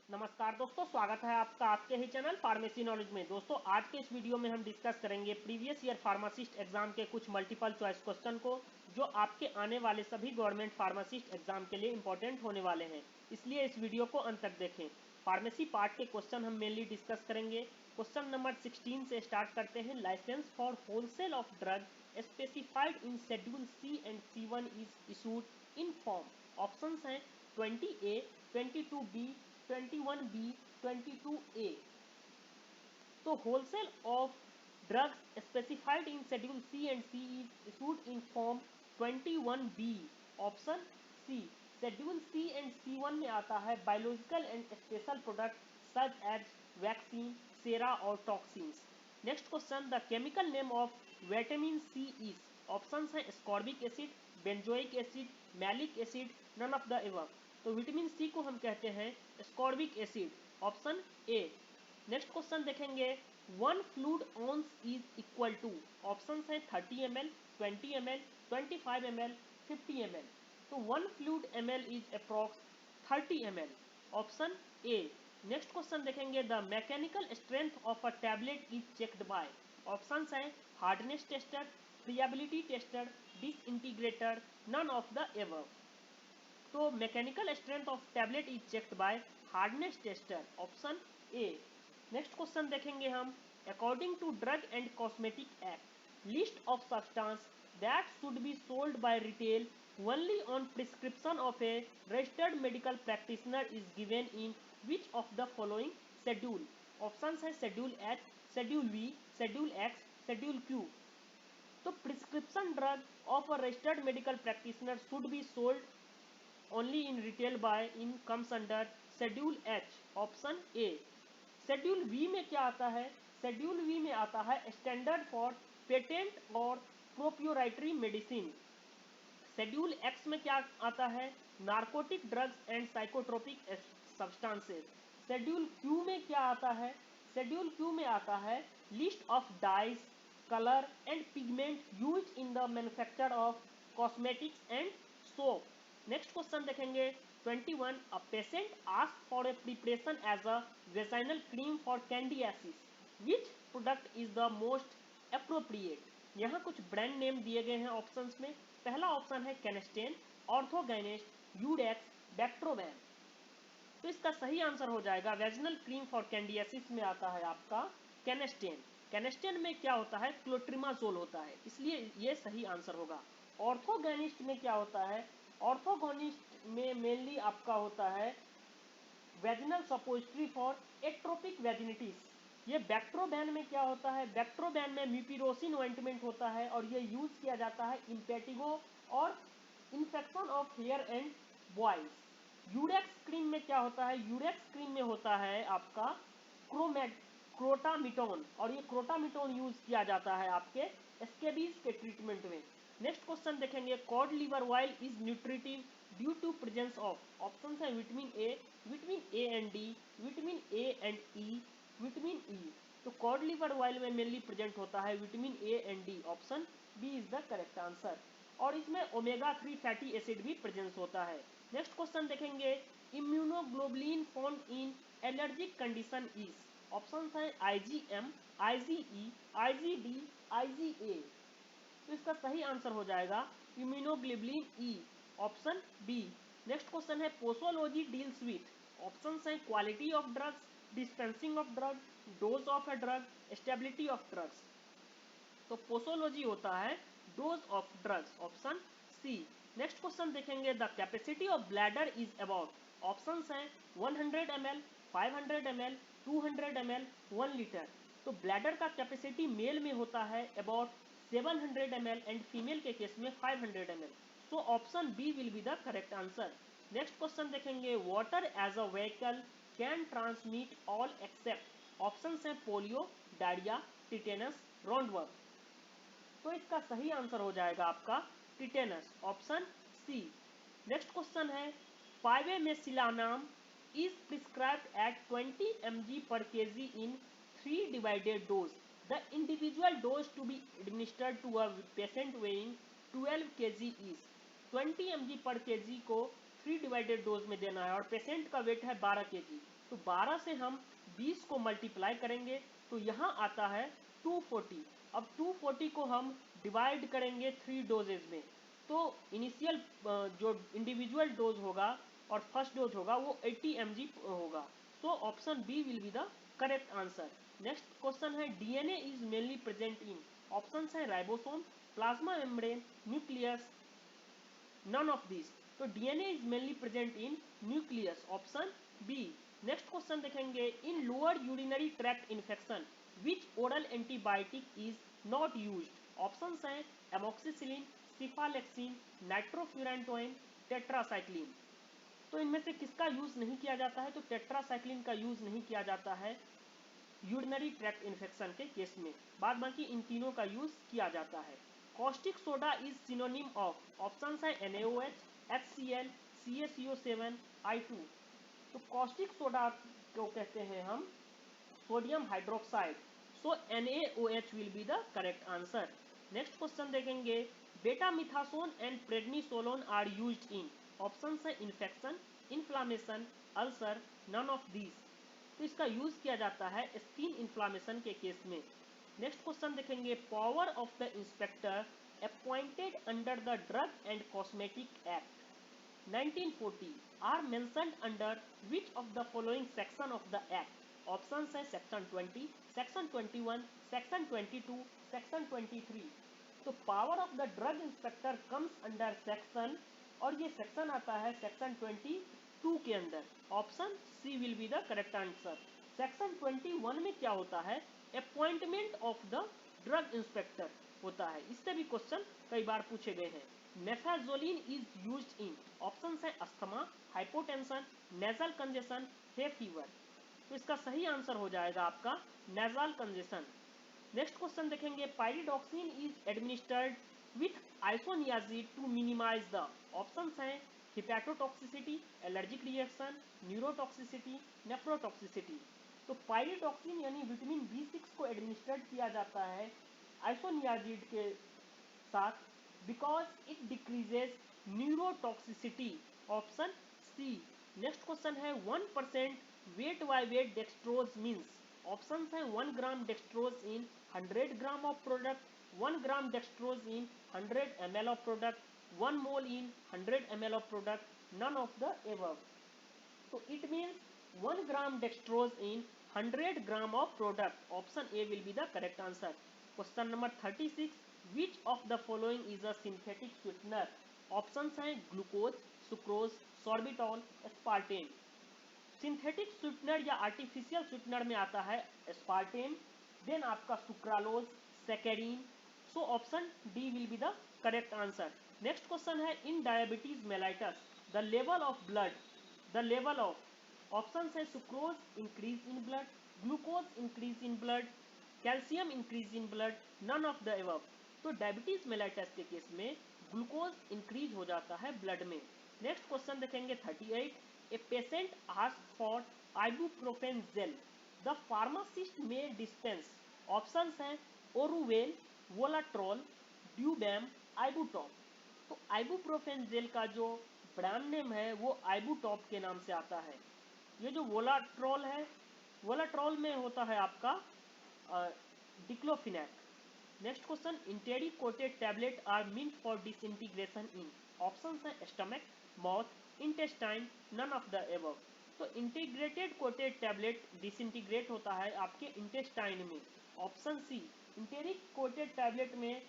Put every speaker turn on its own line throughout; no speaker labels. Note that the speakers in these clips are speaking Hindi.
नमस्कार दोस्तों, स्वागत है आपका आपके ही चैनल फार्मेसी नॉलेज में। दोस्तों, आज के इस वीडियो में हम डिस्कस करेंगे प्रीवियस ईयर फार्मासिस्ट एग्जाम के कुछ मल्टीपल चॉइस क्वेश्चन को, जो आपके आने वाले सभी गवर्नमेंट फार्मासिस्ट एग्जाम के लिए इंपॉर्टेंट होने वाले हैं। इसलिए इस वीडियो को अंत तक देखें। फार्मेसी पार्ट के क्वेश्चन हम मेनली डिस्कस करेंगे। क्वेश्चन नंबर 16 से स्टार्ट करते हैं। Licence for wholesale of drug specified in schedule C and C1 is issued in form. Options हैं 20A, 22B, 21B, 22A। तो wholesale of drugs specified in schedule C and C is issued in form 21B। Option C. Schedule C and C1 में आता है biological and special product such as vaccine, sera और toxins. Next question, the chemical name of vitamin C is. Options हैं ascorbic acid, benzoic acid, malic acid, none of the above. तो विटामिन सी को हम कहते हैं ascorbic acid, option A. Next question देखेंगे, 1 fluid ounce is equal to. Option है 30 ml, 20 ml, 25 ml, 50 ml। तो 1 fluid ml is approx 30 ml, option A. Next question देखेंगे, the mechanical strength of a tablet is checked by. Option है hardness tester, friability tester, disintegrator, none of the above. तो mechanical strength of tablet is checked by hardness tester, option A. Next question देखेंगे हम, according to drug and cosmetic act, list of substance that should be sold by retail only on prescription of A registered medical practitioner is given in which of the following schedule. Option है schedule H, schedule V, schedule X, schedule Q. तो prescription drug of a registered medical practitioner should be sold only in retail by in comes under schedule H, option A. Schedule V में क्या आता है? शेड्यूल वी में आता है स्टैंडर्ड फॉर पेटेंट और प्रोप्राइटरी मेडिसिन। शेड्यूल एक्स में क्या आता है? Narcotic drugs and psychotropic substances. Schedule Q में क्या आता है? शेड्यूल क्यू में आता है list of dyes, colour and pigment use in the manufacture of cosmetics and soap. Next question देखेंगे 21, a patient ask for a preparation as a vaginal cream for candidiasis, which product is the most appropriate. यहाँ कुछ ब्रांड नेम दिए गए हैं ऑप्शंस में। पहला ऑप्शन है कैनेस्टेन, ऑर्थोगाइनेस्ट, यूडेक्स, बैक्ट्रोवैन। तो इसका सही आंसर हो जाएगा वेजिनल क्रीम फॉर कैंडियासिस में आता है आपका कैनेस्टेन। कैनेस्टेन में क्या होता है? क्लोट्रिमाजोल होता है, इसलिए ये सही आंसर होगा। ऑर्थोगोनिस्ट में क्या होता है? ऑर्थोगोनिस्ट में मेनली आपका होता है वेजिनल सपोजिटरी फॉर एट्रोपिक वेजिनिटिस। ये बैक्ट्रोबैन में क्या होता है? बैक्ट्रोबैन में म्यूपिरोसिन ऑइंटमेंट होता है और ये यूज किया जाता है इम्पेटिगो और infection of hair and boys. Eurax cream में क्या होता है? यूरेक्स क्रीम में होता है आपका क्रोटामिटोन और ये क्रोटामिटोन यूज किया जाता है आपके स्केबीज के ट्रीटमेंट में। नेक्स्ट क्वेश्चन देखेंगे, cod liver oil is nutritive due to presence of. Option है vitamin A, vitamin A and D, vitamin A and E, vitamin E. तो कॉड लिवर ऑयल में मेनली प्रेजेंट होता है vitamin A and D, option B is the correct answer. और इसमें ओमेगा 3 फैटी एसिड भी प्रेजेंस होता है। नेक्स्ट क्वेश्चन देखेंगे, immunoglobulin found in allergic condition is. Option है IgM, IgE, IgD, IgA। तो इसका सही आंसर हो जाएगा immunoglobulin E, option B. Next question है, पोसोलॉजी डील्स विथ। ऑप्शन है quality of drugs, dispensing of drug, dose of a drug, stability of drugs. तो पोसोलॉजी होता है dose of drugs, option C. Next question देखेंगे, the capacity of bladder is about. Option हैं 100 ml, 500 ml, 200 ml, 1 लीटर। तो ब्लैडर का कैपेसिटी मेल में होता है अबाउट 700 ml एंड फीमेल के केस में 500 ml। तो option B will be the correct answer. Next question देखेंगे, water as a vehicle can transmit all except. Option हैं पोलियो, डायरिया, टिटेनस, राउंडवर्म। तो इसका सही आंसर हो जाएगा आपका tetanus, option C. Next question है, पाइवेमेसिलानाम is prescribed at 20 mg per kg in 3 divided dose. The individual dose to be administered to a patient weighing 12 kg is। 20 mg per kg को 3 डिवाइडेड डोज में देना है और पेशेंट का वेट है 12 kg। तो 12 से हम 20 को मल्टीप्लाई करेंगे तो यहाँ आता है 240। अब 240 को हम डिवाइड करेंगे 3 डोजेज में, तो इनिशियल जो इंडिविजुअल डोज होगा और फर्स्ट डोज होगा वो 80 mg होगा। So option B will be the correct answer. Next question है DNA is mainly present in, option है ribosome, plasma membrane, nucleus, none of this. तो DNA is mainly present in nucleus, option B. Next question देखेंगे in lower urinary tract infection which oral antibiotic is not used, options हैं एमोक्सिसिलिन, सिफालेक्सिन, नाइट्रोफ्यूरेंटोइन, टेट्रासाइक्लिन। तो इनमें से किसका यूज नहीं किया जाता है, तो टेट्रासाइक्लिन का यूज नहीं किया जाता है यूरिनरी ट्रैक्ट इन्फेक्शन के केस में, बाद बाकी इन तीनों का यूज किया जाता है। Caustic soda is synonym of, options है NaOH, HCl, CaCO7, I2। तो कॉस्टिक सोडा को कहते हैं हम sodium hydroxide, so NaOH will be the correct answer. Next question देखेंगे betamethasone and prednisolone are used in, options है infection, inflammation, ulcer, none of these. तो इसका यूज किया जाता है स्किन इन्फ्लामेशन के केस में। नेक्स्ट क्वेश्चन देखेंगे power of the inspector appointed under the drug and cosmetic act 1940 are mentioned under which of the following section of the act, options है सेक्शन 20, सेक्शन 21, सेक्शन 22, सेक्शन 23। तो power of the drug inspector comes under section, और ये सेक्शन आता है सेक्शन 22 के अंदर, option C will be the correct answer. Section 21 में क्या होता है, appointment of the drug inspector होता है। इससे भी क्वेश्चन कई बार पूछे गए हैं। Naphazoline is used in, options है asthma, hypotension, nasal congestion, hay fever. तो इसका सही आंसर हो जाएगा आपका नेजल कंजेशन। नेक्स्ट क्वेश्चन देखेंगे pyridoxine is administered with isoniazid to minimise the, options हैं hepatotoxicity, allergic reaction, neurotoxicity, nephrotoxicity. तो पायरिडॉक्सिन यानी विटामिन B6 को एडमिनिस्टर्ड किया जाता है आइसोनियाजिड के साथ because it decreases neurotoxicity, option C. Next question है 1% weight by weight dextrose means, options हैं 1 gram dextrose in 100 gram of product, 1 gram dextrose in 100 ml of product, 1 mole in 100 ml of product, none of the above. तो it means 1 gram dextrose in 100 gram of product, option A will be the correct answer. Question number 36 which of the following is a synthetic sweetener, options हैं glucose, sucrose, sorbitol, aspartame. Synthetic sweetener या आर्टिफिशियल स्वीटनर में आता है एस्पार्टेम, देन आपका sucralose, saccharin. So option D will be the correct answer. Next question है in diabetes mellitus the level of blood, the level of, options है sucrose increase in blood, glucose increase in blood, calcium increase in blood, none of the above. तो डायबिटीज मेलाइटस के केस में ग्लूकोज इंक्रीज हो जाता है ब्लड में। नेक्स्ट क्वेश्चन देखेंगे 38 a patient ask for ibuprofen jail, the pharmacist में डिस्पेंस, ऑप्शंस हैं ओरुवेल, वोलाट्रोल, ड्यूबैम, आइबुटॉप। तो आइबुप्रोफेन जेल का जो ब्रांड नेम है वो आइबुटॉप के नाम से आता है। ये जो वोलाट्रोल है, वोलाट्रोल में होता है आपका diclofenac. Next question enteric coated tablet are meant for disintegration in, options हैं stomach, mouth, intestine, none of the above. तो इंटीग्रेटेड कोटेड टैबलेट डिसइंटीग्रेट होता है आपके इंटेस्टाइन में, option C. Enteric coated tablet में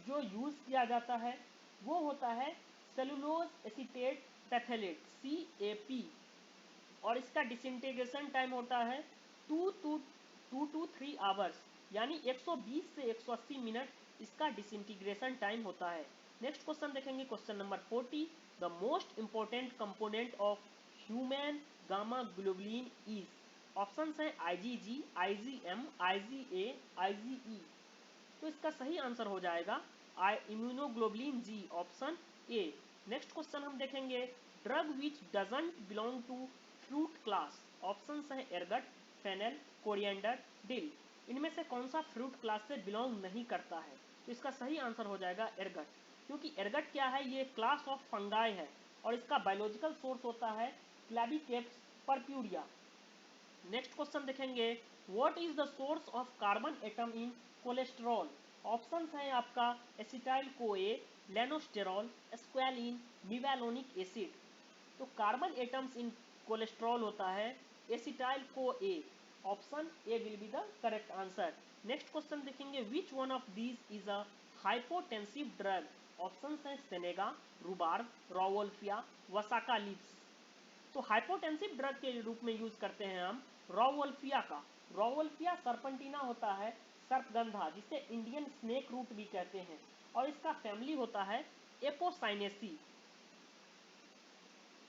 जो यूज किया जाता है वो होता है सेलुलोज एसीटेट पैथेलेट CAP, और इसका डिसइंटीग्रेशन टाइम होता है 2 to 3 आवर्स, यानी 120 से 180 मिनट इसका डिसइंटीग्रेशन टाइम होता है। नेक्स्ट क्वेश्चन देखेंगे question number 40 the most important component of human gamma globulin is, options हैं IgG, IgM, IgA, IgE। तो इसका सही आंसर हो जाएगा immunoglobulin G, option A. Next question हम देखेंगे drug which doesn't belong to fruit class, options हैं एर्गट, फेनेल, कोरिएंडर, डिल। इनमें से कौन सा फ्रूट क्लास से बिलोंग नहीं करता है, तो इसका सही आंसर हो जाएगा एर्गट, क्योंकि एर्गट क्या है, ये क्लास ऑफ फंगाई है और इसका बायोलॉजिकल सोर्स होता है क्लैबिकेप्स परप्यूरिया। नेक्स्ट क्वेश्चन देखेंगे, what is the source of carbon atom in cholesterol? Options हैं आपका acetyl CoA, lanosterol, squalene, mevalonic acid. तो कार्बन एटम्स इन कोलेस्ट्रॉल होता है acetyl CoA. Option A will be the correct answer. Next question देखेंगे, which one of these is a hypotensive drug? Options हैं senega, rhubarb, rauwolfia, vasaka leaves. तो हाइपोटेंसिव ड्रग के रूप में यूज करते हैं हम रॉवोल्फिया का। रॉवोल्फिया सर्पेंटिना होता है सर्पगंधा, जिसे इंडियन स्नेक रूट भी कहते हैं, और इसका फैमिली होता है एपोसाइनेसी।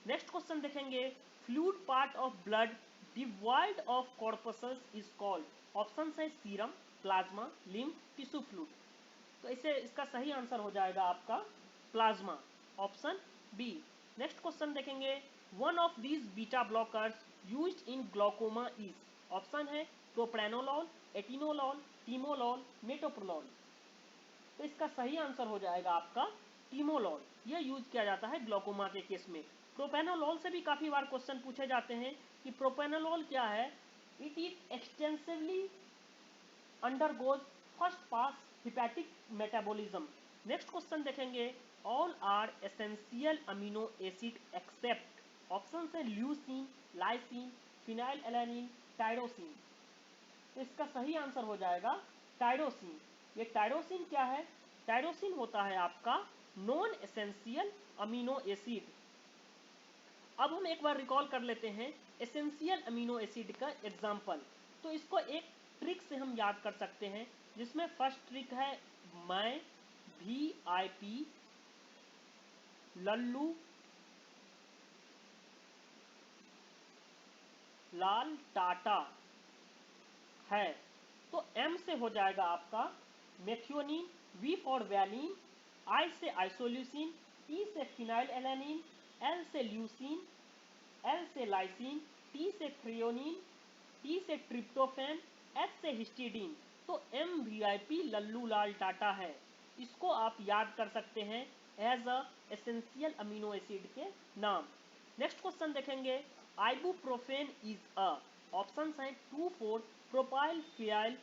नेक्स्ट क्वेश्चन देखेंगे, fluid part of blood devoid of corpuscles is called? Option है serum, plasma, lymph, tissue fluid. तो इसे इसका सही आंसर हो जाएगा आपका plasma, option B. Next question देखेंगे, one of these beta blockers used in glaucoma is? Option है प्रोप्रेनोलॉल, एटिनोलॉल, टीमोलॉल, मेटोप्रोलॉल। तो इसका सही आंसर हो जाएगा आपका टीमोलॉल। यह यूज किया जाता है ग्लाउकोमा के केस में। प्रोपेनोलॉल से भी काफी बार क्वेश्चन पूछे जाते हैं कि प्रोपेनोलॉल क्या है। It is extensively undergoes first pass hepatic metabolism. Next question देखेंगे, all are essential amino acid except? Option है leucine, lysine, phenylalanine, tyrosine. तो इसका सही आंसर हो जाएगा टायरोसिन। ये टायरोसिन क्या है? टायरोसिन होता है आपका नॉन एसेंशियल अमीनो एसिड। अब हम एक बार रिकॉल कर लेते हैं एसेंशियल अमीनो एसिड का एग्जाम्पल। तो इसको एक ट्रिक से हम याद कर सकते हैं, जिसमें फर्स्ट ट्रिक है मैं, VIP, लल्लू, लाल, टाटा है। तो M से हो जाएगा आपका methionine, V for valine, I से आइसोल्यूसिन, T से फिनाइल एलानिन, L से ल्यूसिन, L से लाइसिन, T से थ्रियोनिन, T से ट्रिप्टोफैन, H से हिस्टीडीन। तो MVP लल्लू लाल टाटा है। इसको आप याद कर सकते हैं as a essential amino acid के नाम। नेक्स्ट क्वेश्चन देखेंगे, आइबुप्रोफेन इज अ? ऑप्शन है 2,4 propyl phenyl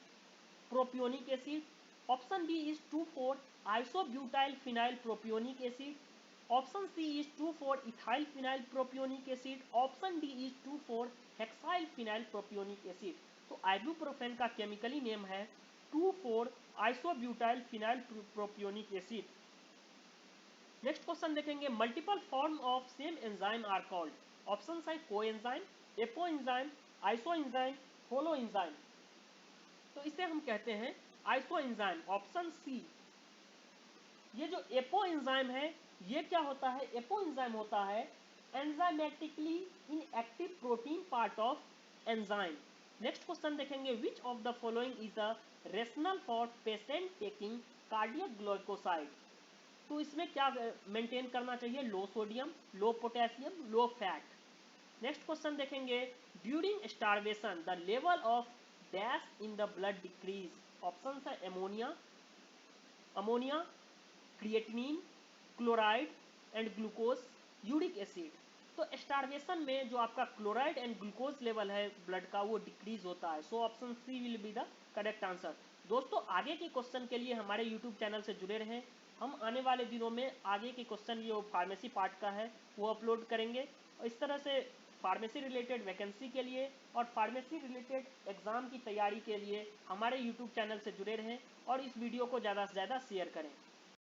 propionic acid. Option B is 2,4 isobutyl phenyl propionic acid. Option C is 2,4 ethyl phenyl propionic acid. Option D is 2,4 hexyl phenyl propionic acid. तो आइबुप्रोफेन का केमिकली नेम है 2,4 isobutyl phenyl propionic acid. Next question देखेंगे, multiple form of same enzyme are called? Option है कोएंजाइम, एपोएंजाइम, आइसोएंजाइम, होलोएंजाइम। तो इसे हम कहते हैं आइसोएंजाइम, ऑप्शन सी। ये जो एपोएंजाइम है ये क्या होता है? एपोएंजाइम होता है enzymatically inactive protein part of enzyme. Next question देखेंगे, which of the following is a rational for patient taking cardiac glucoside? तो इसमें क्या मेंटेन करना चाहिए? Low sodium, low potassium, low fat. Next question देखेंगे, during starvation the level of dash in the blood decrease? Option है ammonia, creatinine, chloride and glucose, uric acid. तो स्टारवेशन में जो आपका क्लोराइड एंड ग्लूकोज लेवल है ब्लड का वो डिक्रीज होता है। So option C will be the correct answer. दोस्तों आगे के क्वेश्चन के लिए हमारे यूट्यूब चैनल से जुड़े रहें। हम आने वाले दिनों में आगे के क्वेश्चन जो फार्मेसी पार्ट का है वो अपलोड करेंगे, और इस तरह से फार्मेसी रिलेटेड वैकेंसी के लिए और फार्मेसी रिलेटेड एग्जाम की तैयारी के लिए हमारे यूट्यूब चैनल से जुड़े रहें और इस वीडियो को ज़्यादा से ज़्यादा शेयर करें।